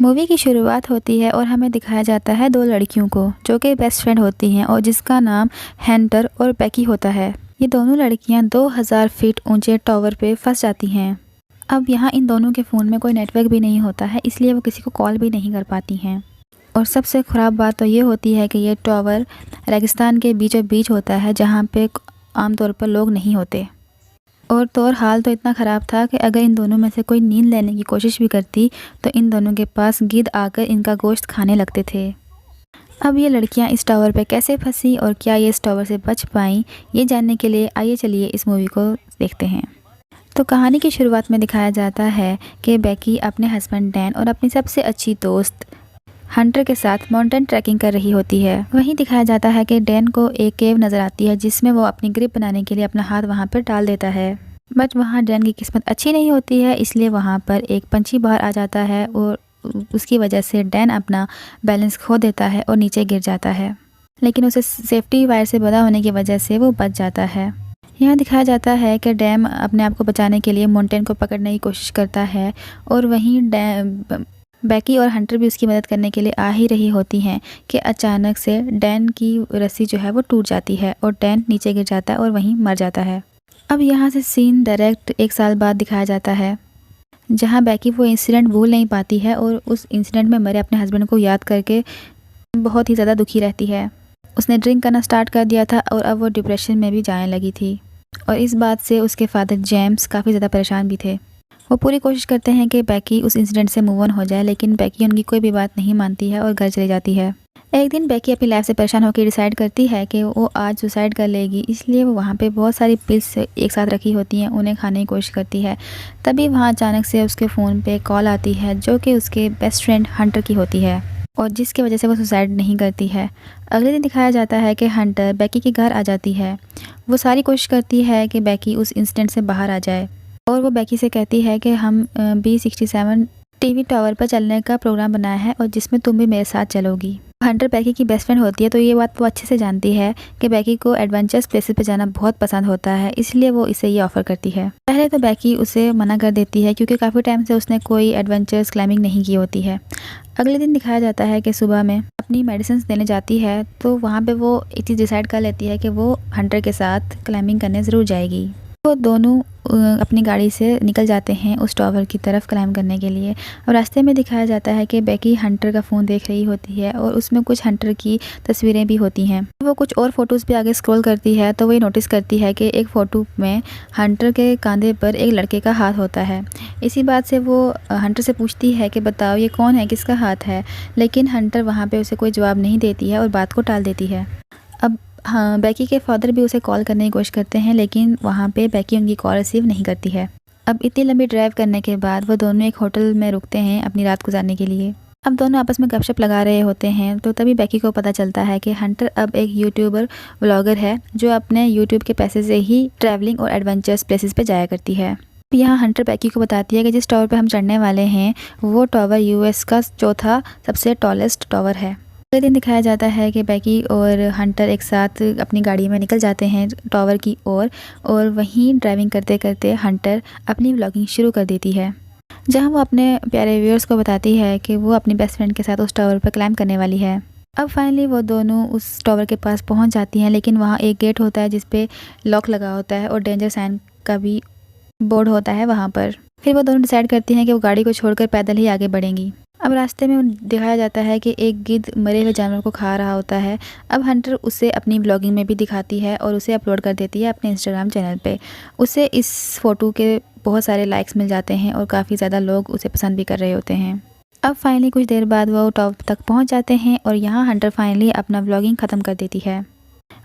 Movie की शुरुआत होती है और हमें दिखाया जाता है दो लड़कियों को जो कि बेस्ट फ्रेंड होती हैं और जिसका नाम हंटर और बेकी होता है। ये दोनों लड़कियां 2000 फीट ऊंचे टावर पे फंस जाती हैं। अब यहाँ इन दोनों के फ़ोन में कोई नेटवर्क भी नहीं होता है, इसलिए वो किसी को कॉल भी नहीं कर पाती हैं। और सबसे ख़राब बात तो ये होती है कि ये टावर रेगिस्तान के बीचों बीच होता है, जहाँ पे आमतौर पर लोग नहीं होते। और हाल तो इतना ख़राब था कि अगर इन दोनों में से कोई नींद लेने की कोशिश भी करती तो इन दोनों के पास गिद्ध आकर इनका गोश्त खाने लगते थे। अब ये लड़कियां इस टावर पे कैसे फंसी और क्या ये इस टावर से बच पाईं, ये जानने के लिए आइए चलिए इस मूवी को देखते हैं। तो कहानी की शुरुआत में दिखाया जाता है कि बेकी अपने हस्बैंड डैन और अपनी सबसे अच्छी दोस्त हंटर के साथ माउंटेन ट्रैकिंग कर रही होती है। वहीं दिखाया जाता है कि डैन को एक केव नज़र आती है जिसमें वो अपनी ग्रिप बनाने के लिए अपना हाथ वहां पर डाल देता है। बट वहां डैन की किस्मत अच्छी नहीं होती है, इसलिए वहां पर एक पंछी बाहर आ जाता है और उसकी वजह से डैन अपना बैलेंस खो देता है और नीचे गिर जाता है। लेकिन उसे सेफ्टी वायर से बंधा होने की वजह से वो बच जाता है। यहाँ दिखाया जाता है कि डैन अपने आप को बचाने के लिए माउंटेन को पकड़ने की कोशिश करता है और वहीं बेकी और हंटर भी उसकी मदद करने के लिए आ ही रही होती हैं कि अचानक से डैन की रस्सी जो है वो टूट जाती है और डैन नीचे गिर जाता है और वहीं मर जाता है। अब यहाँ से सीन डायरेक्ट 1 साल बाद दिखाया जाता है, जहाँ बेकी वो इंसिडेंट भूल नहीं पाती है और उस इंसिडेंट में मरे अपने हस्बैंड को याद करके बहुत ही ज़्यादा दुखी रहती है। उसने ड्रिंक करना स्टार्ट कर दिया था और अब वो डिप्रेशन में भी जाने लगी थी और इस बात से उसके फादर जेम्स काफ़ी ज़्यादा परेशान भी थे। वो पूरी कोशिश करते हैं कि बेकी उस इंसिडेंट से मूव ऑन हो जाए, लेकिन बेकी उनकी कोई भी बात नहीं मानती है और घर चली जाती है। एक दिन बेकी अपनी लाइफ से परेशान होकर डिसाइड करती है कि वो आज सुसाइड कर लेगी, इसलिए वो वहाँ पे बहुत सारी पिल्स एक साथ रखी होती हैं, उन्हें खाने की कोशिश करती है। तभी वहाँ अचानक से उसके फ़ोन पे कॉल आती है जो कि उसके बेस्ट फ्रेंड हंटर की होती है और जिसकी वजह से वो सुसाइड नहीं करती है। अगले दिन दिखाया जाता है कि हंटर बेकी के घर आ जाती है। वो सारी कोशिश करती है कि बेकी उस इंसिडेंट से बाहर आ जाए और वो बेकी से कहती है कि हम B67 टीवी टावर पर चलने का प्रोग्राम बनाया है और जिसमें तुम भी मेरे साथ चलोगी। हंटर बेकी की बेस्ट फ्रेंड होती है, तो ये बात वो अच्छे से जानती है कि बेकी को एडवेंचरस प्लेसेस पे जाना बहुत पसंद होता है, इसलिए वो इसे ये ऑफ़र करती है। पहले तो बेकी उसे मना कर देती है क्योंकि काफ़ी टाइम से उसने कोई एडवेंचरस क्लाइंबिंग नहीं की होती है। अगले दिन दिखाया जाता है कि सुबह में अपनी मेडिसिन देने जाती है, तो वहाँ पे वो एक चीज़ डिसाइड कर लेती है कि वो हंटर के साथ क्लाइंबिंग करने ज़रूर जाएगी। वो दोनों अपनी गाड़ी से निकल जाते हैं उस टावर की तरफ क्लाइंब करने के लिए। और रास्ते में दिखाया जाता है कि बेकी हंटर का फ़ोन देख रही होती है और उसमें कुछ हंटर की तस्वीरें भी होती हैं। वो कुछ और फ़ोटोज़ पे आगे स्क्रॉल करती है तो वो ये नोटिस करती है कि एक फ़ोटो में हंटर के कंधे पर एक लड़के का हाथ होता है। इसी बात से वो हंटर से पूछती है कि बताओ ये कौन है, किसका हाथ है, लेकिन हंटर वहाँ पर उसे कोई जवाब नहीं देती है और बात को टाल देती है। अब हाँ, बेकी के फादर भी उसे कॉल करने की कोशिश करते हैं, लेकिन वहाँ पे बेकी उनकी कॉल रिसीव नहीं करती है। अब इतनी लंबी ड्राइव करने के बाद वो दोनों एक होटल में रुकते हैं अपनी रात गुजारने के लिए। अब दोनों आपस में गपशप लगा रहे होते हैं, तो तभी बेकी को पता चलता है कि हंटर अब एक यूट्यूबर व्लॉगर है जो अपने यूट्यूब के पैसे से ही ट्रैवलिंग और एडवेंचरस प्लेसेस पे जाया करती है। यहाँ हंटर बेकी को बताती है कि जिस टावर पे हम चढ़ने वाले हैं वो टावर US का चौथा सबसे टॉलेस्ट टावर है। अगले दिन दिखाया जाता है कि बेकी और हंटर एक साथ अपनी गाड़ी में निकल जाते हैं टावर की ओर और वहीं ड्राइविंग करते करते हंटर अपनी व्लॉगिंग शुरू कर देती है, जहां वो अपने प्यारे व्यूअर्स को बताती है कि वो अपनी बेस्ट फ्रेंड के साथ उस टावर पर क्लाइंब करने वाली है। अब फाइनली वो दोनों उस टावर के पास पहुंच जाती हैं, लेकिन वहाँ एक गेट होता है जिसपे लॉक लगा होता है और डेंजर साइन का भी बोर्ड होता है वहाँ पर। फिर वो दोनों डिसाइड करती हैं कि वो गाड़ी को छोड़कर पैदल ही आगे बढ़ेंगी। अब रास्ते में दिखाया जाता है कि एक गिद्ध मरे हुए जानवर को खा रहा होता है। अब हंटर उसे अपनी ब्लॉगिंग में भी दिखाती है और उसे अपलोड कर देती है अपने इंस्टाग्राम चैनल पे। उसे इस फ़ोटो के बहुत सारे लाइक्स मिल जाते हैं और काफ़ी ज़्यादा लोग उसे पसंद भी कर रहे होते हैं। अब फाइनली कुछ देर बाद वो टॉप तक पहुंच जाते हैं और यहाँ हंटर फाइनली अपना ब्लॉगिंग ख़त्म कर देती है।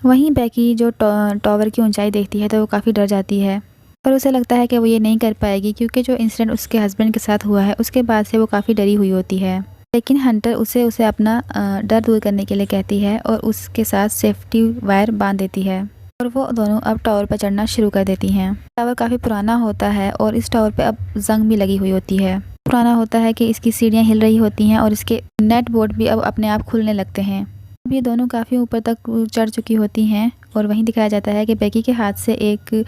वहीं बेकी जो टावर की ऊंचाई देखती है तो वो काफ़ी डर जाती है, पर उसे लगता है कि वो ये नहीं कर पाएगी क्योंकि जो इंसिडेंट उसके हस्बैंड के साथ हुआ है उसके बाद से वो काफ़ी डरी हुई होती है। लेकिन हंटर उसे अपना डर दूर करने के लिए कहती है और उसके साथ सेफ्टी वायर बांध देती है और वो दोनों अब टावर पर चढ़ना शुरू कर देती हैं। टावर काफ़ी पुराना होता है और इस टावर पे अब जंग भी लगी हुई होती है। पुराना होता है कि इसकी सीढ़ियाँ हिल रही होती हैं और इसके नेट बोर्ड भी अब अपने आप खुलने लगते हैं। अब ये दोनों काफ़ी ऊपर तक चढ़ चुकी होती हैं और वहीं दिखाया जाता है कि बेकी के हाथ से एक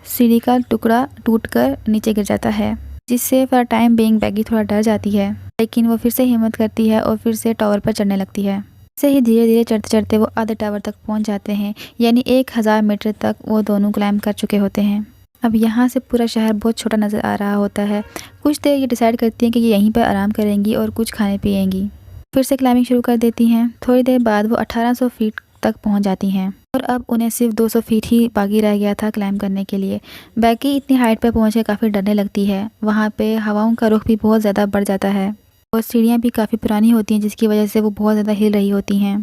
सीढ़ी का टुकड़ा टूटकर नीचे गिर जाता है, जिससे फॉर टाइम बीइंग बेकी थोड़ा डर जाती है। लेकिन वो फिर से हिम्मत करती है और फिर से टावर पर चढ़ने लगती है। से ही धीरे धीरे चढ़ते चढ़ते वो आधे टावर तक पहुंच जाते हैं, यानी 1000 मीटर तक वो दोनों क्लाइंब कर चुके होते हैं। अब यहाँ से पूरा शहर बहुत छोटा नज़र आ रहा होता है। कुछ देर ये डिसाइड करती हैं कि ये यहीं पर आराम करेंगी और कुछ खाने पिएंगी। फिर से क्लाइंबिंग शुरू कर देती हैं। थोड़ी देर बाद वो 1800 फीट तक पहुंच जाती हैं और अब उन्हें सिर्फ 200 फीट ही बाकी रह गया था क्लाइंब करने के लिए। बैकी इतनी हाइट पर पहुँच के काफ़ी डरने लगती है। वहाँ पे हवाओं का रुख भी बहुत ज़्यादा बढ़ जाता है और सीढ़ियाँ भी काफ़ी पुरानी होती हैं, जिसकी वजह से वो बहुत ज़्यादा हिल रही होती हैं।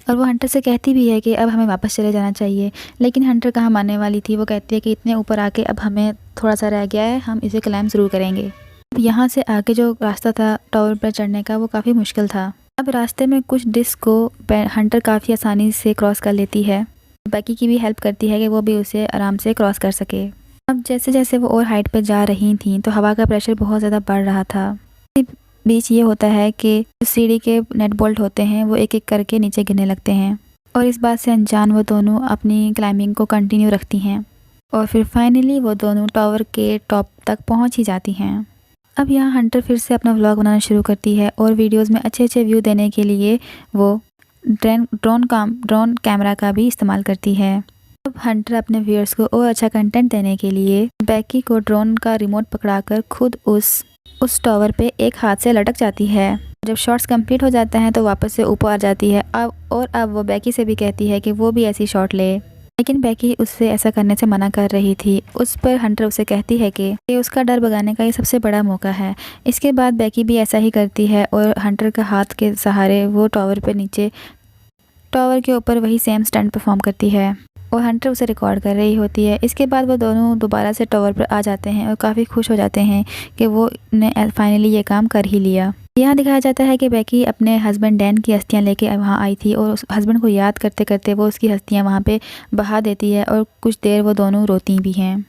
और वो हंटर से कहती भी है कि अब हमें वापस चले जाना चाहिए, लेकिन हंटर कहाँ मानने वाली थी। वो कहती है कि इतने ऊपर आके अब हमें थोड़ा सा रह गया है, हम इसे क्लाइंब ज़रूर करेंगे। अब यहाँ से आगे जो रास्ता था टावर पर चढ़ने का वो काफ़ी मुश्किल था। अब रास्ते में कुछ डिस्क को हंटर काफ़ी आसानी से क्रॉस कर लेती है। बैकी की भी हेल्प करती है कि वो भी उसे आराम से क्रॉस कर सके। अब जैसे जैसे वो और हाइट पर जा रही थी तो हवा का प्रेशर बहुत ज़्यादा बढ़ रहा था। बीच ये होता है कि सीढ़ी के नेट बोल्ट होते हैं वो एक एक करके नीचे गिरने लगते हैं और इस बात से अनजान वो दोनों अपनी क्लाइंबिंग को कंटिन्यू रखती हैं और फिर फाइनली वो दोनों टावर के टॉप तक पहुंच ही जाती हैं। अब यहाँ हंटर फिर से अपना व्लॉग बनाना शुरू करती है और वीडियोस में अच्छे अच्छे व्यू देने के लिए वो ड्रोन कैमरा का भी इस्तेमाल करती है। अब हंटर अपने व्यूअर्स को और अच्छा कंटेंट देने के लिए बैकी को ड्रोन का रिमोट पकड़ाकर खुद उस टावर पे एक हाथ से लटक जाती है। जब शॉट्स कंप्लीट हो जाते हैं तो वापस से ऊपर आ जाती है। अब वो बैकी से भी कहती है कि वो भी ऐसी शॉट ले, लेकिन बैकी उससे ऐसा करने से मना कर रही थी। उस पर हंटर उसे कहती है कि उसका डर भगाने का ये सबसे बड़ा मौका है। इसके बाद बैकी भी ऐसा ही करती है और हंटर का हाथ के सहारे वो टावर के ऊपर वही सेम स्टंट परफॉर्म करती है और हंटर उसे रिकॉर्ड कर रही होती है। इसके बाद वो दोनों दोबारा से टावर पर आ जाते हैं और काफ़ी खुश हो जाते हैं कि वो ने फाइनली ये काम कर ही लिया। यहाँ दिखाया जाता है कि बैकी अपने हस्बैंड डैन की अस्थियाँ लेके वहाँ आई थी और उस हस्बैंड को याद करते करते वो उसकी अस्थियाँ वहाँ पे बहा देती है और कुछ देर वो दोनों रोती भी हैं।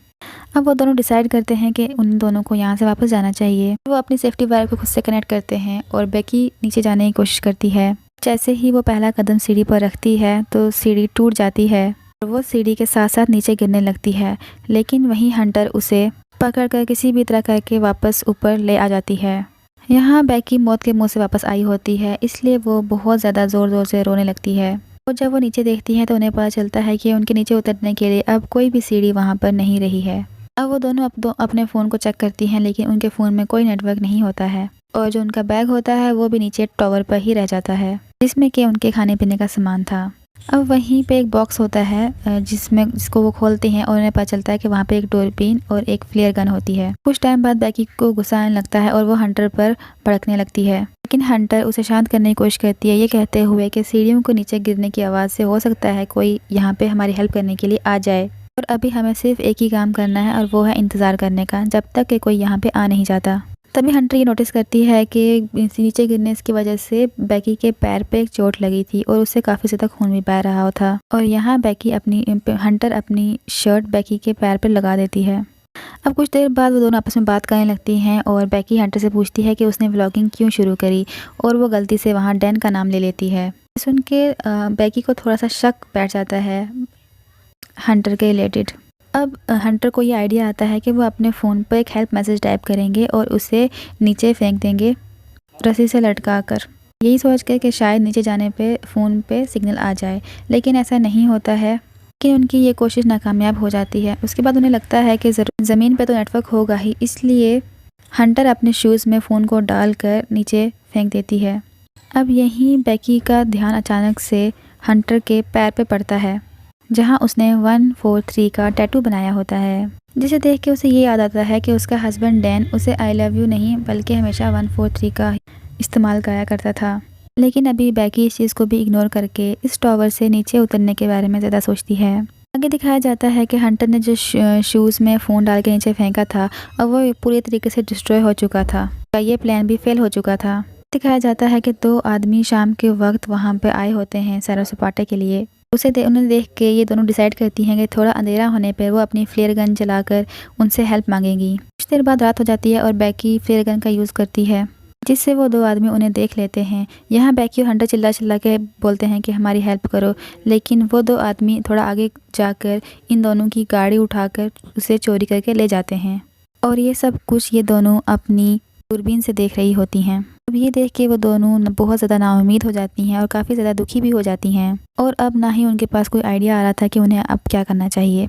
अब वो दोनों डिसाइड करते हैं कि उन दोनों को यहाँ से वापस जाना चाहिए। वो अपनी सेफ्टी वायर को खुद से कनेक्ट करते हैं और बैकी नीचे जाने की कोशिश करती है। जैसे ही वो पहला कदम सीढ़ी पर रखती है तो सीढ़ी टूट जाती है और वो सीढ़ी के साथ साथ नीचे गिरने लगती है, लेकिन वहीं हंटर उसे पकड़कर किसी भी तरह करके वापस ऊपर ले आ जाती है। यहाँ बैकी मौत के मुंह से वापस आई होती है, इसलिए वो बहुत ज़्यादा ज़ोर ज़ोर से रोने लगती है। और जब वो नीचे देखती है तो उन्हें पता चलता है कि उनके नीचे उतरने के लिए अब कोई भी सीढ़ी वहाँ पर नहीं रही है। अब वो दोनों अपने फ़ोन को चेक करती हैं, लेकिन उनके फ़ोन में कोई नेटवर्क नहीं होता है और जो उनका बैग होता है वो भी नीचे टावर पर ही रह जाता है, जिसमें कि उनके खाने पीने का सामान था। अब वहीं पे एक बॉक्स होता है जिसको वो खोलते हैं और उन्हें पता चलता है कि वहाँ पे एक दूरबीन और एक फ्लेयर गन होती है। कुछ टाइम बाद बैकी को गुस्सा आने लगता है और वो हंटर पर भड़कने लगती है, लेकिन हंटर उसे शांत करने की कोशिश करती है, ये कहते हुए कि सीढ़ियों को नीचे गिरने की आवाज़ से हो सकता है कोई यहाँ पे हमारी हेल्प करने के लिए आ जाए और अभी हमें सिर्फ एक ही काम करना है और वो है इंतज़ार करने का जब तक कि कोई यहाँ पे आ नहीं जाता। तभी हंटर ये नोटिस करती है कि नीचे गिरने की वजह से बैकी के पैर पे एक चोट लगी थी और उससे काफ़ी ज़्यादा खून भी बह रहा था और यहाँ हंटर अपनी शर्ट बैकी के पैर पे लगा देती है। अब कुछ देर बाद वो दोनों आपस में बात करने लगती हैं और बैकी हंटर से पूछती है कि उसने व्लॉगिंग क्यों शुरू करी और वो गलती से वहाँ डैन का नाम ले लेती है। सुन के बैकी को थोड़ा सा शक बैठ जाता है हंटर के रिलेटेड। अब हंटर को ये आइडिया आता है कि वो अपने फ़ोन पर एक हेल्प मैसेज टाइप करेंगे और उसे नीचे फेंक देंगे रस्सी से लटका कर, यही सोच कर कि शायद नीचे जाने पे फ़ोन पे सिग्नल आ जाए, लेकिन ऐसा नहीं होता है कि उनकी ये कोशिश नाकामयाब हो जाती है। उसके बाद उन्हें लगता है कि ज़मीन पे तो नेटवर्क होगा ही, इसलिए हंटर अपने शूज़ में फ़ोन को डाल कर नीचे फेंक देती है। अब यहीं बैकी का ध्यान अचानक से हंटर के पैर पे पड़ता है जहां उसने 143 का टैटू बनाया होता है, जिसे देख के उसे ये याद आता है कि उसका हस्बैंड डैन उसे आई लव यू नहीं बल्कि हमेशा 143 का इस्तेमाल कराया करता था। लेकिन अभी बैकी इस चीज़ को भी इग्नोर करके इस टावर से नीचे उतरने के बारे में ज़्यादा सोचती है। आगे दिखाया जाता है कि हंटर ने जो शूज़ में फ़ोन डाल के नीचे फेंका था और वो पूरी तरीके से डिस्ट्रॉय हो चुका था, ये प्लान भी फेल हो चुका था। दिखाया जाता है कि 2 आदमी शाम के वक्त वहाँ पे आए होते हैं सैर सपाटे के लिए। उन्हें देख के ये दोनों डिसाइड करती हैं कि थोड़ा अंधेरा होने पर वो अपनी फ्लेयर गन जलाकर उनसे हेल्प मांगेंगी। कुछ देर बाद रात हो जाती है और बैकी फ्लेयर गन का यूज़ करती है, जिससे वो 2 आदमी उन्हें देख लेते हैं। यहाँ बैकी और हंटर चिल्ला चिल्ला के बोलते हैं कि हमारी हेल्प करो, लेकिन वो 2 आदमी थोड़ा आगे जाकर इन दोनों की गाड़ी उठाकर उसे चोरी करके ले जाते हैं और ये सब कुछ ये दोनों अपनी दूरबीन से देख रही होती हैं। अब अब ये देख के वो दोनों बहुत ज़्यादा नाउम्मीद हो जाती हैं और काफ़ी ज़्यादा दुखी भी हो जाती हैं और अब ना ही उनके पास कोई आइडिया आ रहा था कि उन्हें अब क्या करना चाहिए।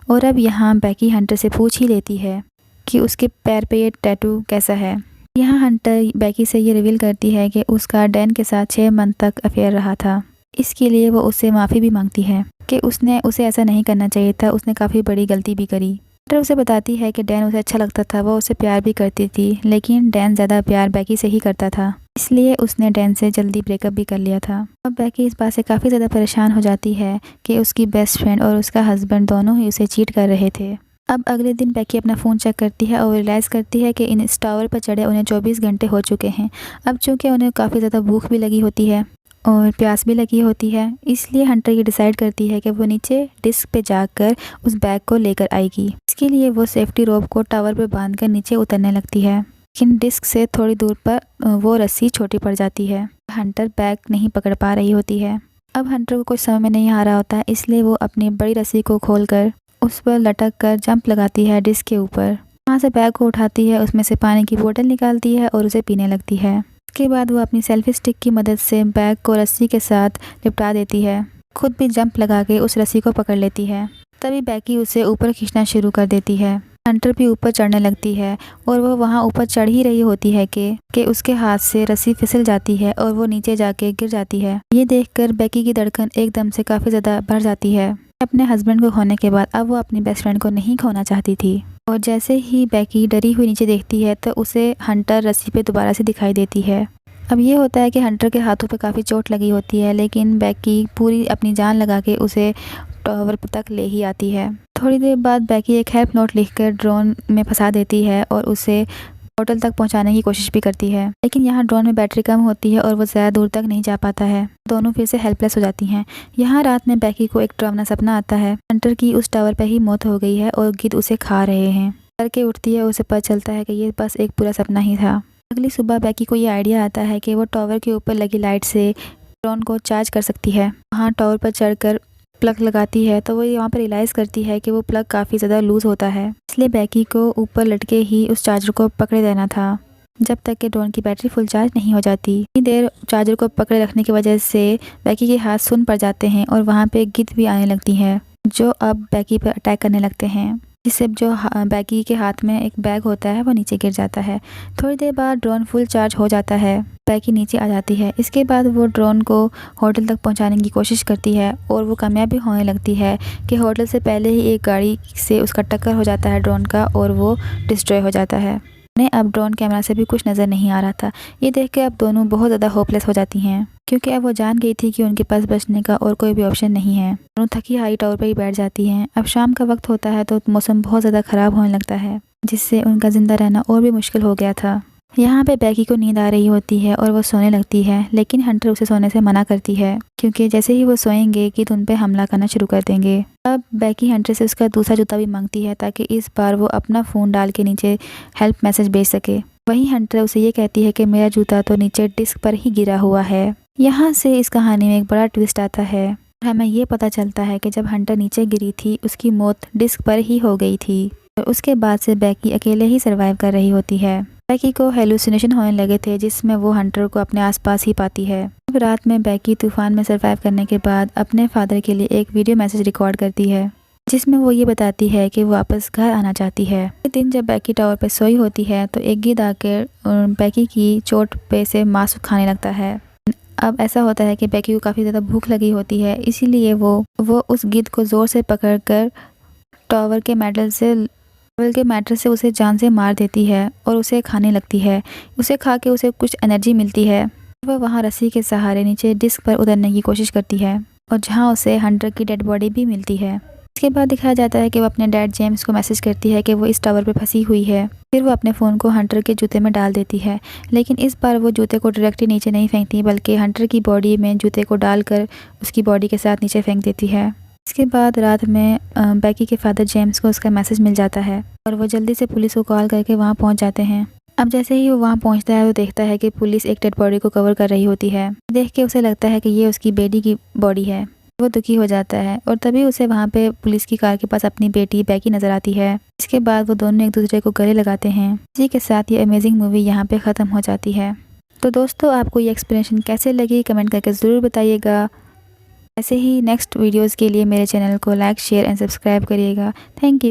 और अब यहाँ बेकी हंटर से पूछ ही लेती है कि उसके पैर पे ये टैटू कैसा है। यहाँ हंटर बेकी से ये रिवील करती है कि उसका डैन के साथ 6 मंथ तक अफेयर रहा था। इसके लिए वो उससे माफ़ी भी मांगती है कि उसने उसे ऐसा नहीं करना चाहिए था, उसने काफ़ी बड़ी गलती भी करी। हंटर उसे बताती है कि डैन उसे अच्छा लगता था, वो उसे प्यार भी करती थी, लेकिन डैन ज़्यादा प्यार बेकी से ही करता था, इसलिए उसने डैन से जल्दी ब्रेकअप भी कर लिया था। अब बेकी इस बात से काफ़ी ज़्यादा परेशान हो जाती है कि उसकी बेस्ट फ्रेंड और उसका हस्बैंड दोनों ही उसे चीट कर रहे थे। अब अगले दिन बेकी अपना फ़ोन चेक करती है और रियलाइज़ करती है कि इस टावर पर चढ़े उन्हें 24 घंटे हो चुके हैं। अब चूँकि उन्हें काफ़ी ज़्यादा भूख भी लगी होती है और प्यास भी लगी होती है, इसलिए हंटर ये डिसाइड करती है कि वो नीचे डिस्क पे जाकर उस बैग को लेकर आएगी। इसके लिए वो सेफ्टी रोप को टावर पर बांधकर नीचे उतरने लगती है, लेकिन डिस्क से थोड़ी दूर पर वो रस्सी छोटी पड़ जाती है। हंटर बैग नहीं पकड़ पा रही होती है। अब हंटर को कुछ समझ में नहीं आ रहा होता है, इसलिए वो अपनी बड़ी रस्सी को खोलकर उस पर लटक कर जंप लगाती है डिस्क के ऊपर। वहाँ से बैग को उठाती है, उसमें से पानी की बोतल निकालती है और उसे पीने लगती है। उसके बाद वो अपनी सेल्फी स्टिक की मदद से बैग को रस्सी के साथ लिपटा देती है, खुद भी जंप लगा के उस रस्सी को पकड़ लेती है। तभी बेकी उसे ऊपर खींचना शुरू कर देती है। हंटर भी ऊपर चढ़ने लगती है और वो वहाँ ऊपर चढ़ ही रही होती है कि उसके हाथ से रस्सी फिसल जाती है और वो नीचे जाके गिर जाती है। ये देखकर बेकी की धड़कन एकदम से काफ़ी ज़्यादा बढ़ जाती है। अपने हस्बैंड को खोने के बाद अब वो अपनी बेस्ट फ्रेंड को नहीं खोना चाहती थी और जैसे ही बेकी डरी हुई नीचे देखती है तो उसे हंटर रस्सी पे दोबारा से दिखाई देती है। अब ये होता है कि हंटर के हाथों पे काफ़ी चोट लगी होती है, लेकिन बेकी पूरी अपनी जान लगा के उसे टावर तक ले ही आती है। थोड़ी देर बाद बेकी एक हेल्प नोट लिखकर ड्रोन में फंसा देती है और उसे होटल तक पहुंचाने की कोशिश भी करती है, लेकिन यहाँ ड्रोन में बैटरी कम होती है और वो ज़्यादा दूर तक नहीं जा पाता है। दोनों फिर से हेल्पलेस हो जाती हैं। यहाँ रात में बेकी को एक डरावना सपना आता है। हंटर की उस टावर पर ही मौत हो गई है और गिद्ध उसे खा रहे हैं। करके उठती है, उसे पता चलता है कि ये बस एक पूरा सपना ही था। अगली सुबह बेकी को ये आइडिया आता है कि वो टावर के ऊपर लगी लाइट से ड्रोन को चार्ज कर सकती है। वहाँ टावर पर चढ़कर प्लग लगाती है तो वो यहाँ पर रियलाइज़ करती है कि वो प्लग काफ़ी ज़्यादा लूज़ होता है, इसलिए बेकी को ऊपर लटके ही उस चार्जर को पकड़े देना था जब तक कि ड्रोन की बैटरी फुल चार्ज नहीं हो जाती। इतनी देर चार्जर को पकड़े रखने की वजह से बेकी के हाथ सुन्न पड़ जाते हैं और वहाँ पे गिद्ध भी आने लगती हैं जो अब बेकी पर अटैक करने लगते हैं, जिससे जो बेकी के हाथ में एक बैग होता है वो नीचे गिर जाता है। थोड़ी देर बाद ड्रोन फुल चार्ज हो जाता है, बेकी नीचे आ जाती है। इसके बाद वो ड्रोन को होटल तक पहुंचाने की कोशिश करती है और वो कामयाब भी होने लगती है कि होटल से पहले ही एक गाड़ी से उसका टक्कर हो जाता है ड्रोन का और वो डिस्ट्रॉय हो जाता है। उन्हें अब ड्रोन कैमरा से भी कुछ नज़र नहीं आ रहा था। ये देख के अब दोनों बहुत ज़्यादा होपलेस हो जाती हैं, क्योंकि अब वो जान गई थी कि उनके पास बचने का और कोई भी ऑप्शन नहीं है। दोनों थकी हारी टावर पर ही बैठ जाती हैं। अब शाम का वक्त होता है तो मौसम बहुत ज़्यादा ख़राब होने लगता है, जिससे उनका ज़िंदा रहना और भी मुश्किल हो गया था। यहाँ पे बेकी को नींद आ रही होती है और वो सोने लगती है, लेकिन हंटर उसे सोने से मना करती है, क्योंकि जैसे ही वो सोएंगे कि उन पे हमला करना शुरू कर देंगे। अब बेकी हंटर से उसका दूसरा जूता भी मांगती है ताकि इस बार वो अपना फ़ोन डाल के नीचे हेल्प मैसेज भेज सके। वहीं हंटर उसे ये कहती है कि मेरा जूता तो नीचे डिस्क पर ही गिरा हुआ है। यहाँ से इस कहानी में एक बड़ा ट्विस्ट आता है। हमें ये पता चलता है कि जब हंटर नीचे गिरी थी उसकी मौत डिस्क पर ही हो गई थी और उसके बाद से बेकी अकेले ही सर्वाइव कर रही होती है। बेकी को हेलुसिनेशन होने लगे थे, जिसमें वो हंटर को अपने आसपास ही पाती है। अब रात में बेकी तूफान में सर्वाइव करने के बाद अपने फादर के लिए एक वीडियो मैसेज रिकॉर्ड करती है, जिसमें वो ये बताती है कि वो वापस घर आना चाहती है। एक दिन जब बेकी टावर पर सोई होती है तो एक गिद्ध आकर बेकी की चोट पे से मांस खाने लगता है। अब ऐसा होता है कि बेकी को काफ़ी ज़्यादा भूख लगी होती है, इसीलिए वो उस गिद्ध को ज़ोर से पकड़कर टावर के मैटर से उसे जान से मार देती है और उसे खाने लगती है। उसे खा के उसे कुछ एनर्जी मिलती है। वह वहाँ रस्सी के सहारे नीचे डिस्क पर उतरने की कोशिश करती है और जहाँ उसे हंटर की डेड बॉडी भी मिलती है। इसके बाद दिखाया जाता है कि वो अपने डैड जेम्स को मैसेज करती है कि वो इस टावर पर फंसी हुई है। फिर वो अपने फ़ोन को हंटर के जूते में डाल देती है, लेकिन इस बार वो जूते को डायरेक्टली नीचे नहीं फेंकती, बल्कि हंटर की बॉडी में जूते को डालकर उसकी बॉडी के साथ नीचे फेंक देती है। इसके बाद रात में बेकी के फादर जेम्स को उसका मैसेज मिल जाता है और वो जल्दी से पुलिस को कॉल करके वहाँ पहुँच जाते हैं। अब जैसे ही वो वहाँ पहुँचता है तो देखता है कि पुलिस एक डेड बॉडी को कवर कर रही होती है। देख के उसे लगता है कि ये उसकी बेटी की बॉडी है। वो दुखी हो जाता है और तभी उसे वहाँ पे पुलिस की कार के पास अपनी बेटी बेकी नज़र आती है। इसके बाद वो दोनों एक दूसरे को गले लगाते हैं। इसी के साथ ये अमेजिंग मूवी यहाँ पे ख़त्म हो जाती है। तो दोस्तों आपको ये एक्सप्लेनेशन कैसे लगी कमेंट करके ज़रूर बताइएगा। ऐसे ही नेक्स्ट वीडियोज़ के लिए मेरे चैनल को लाइक शेयर एंड सब्सक्राइब करिएगा। Thank you.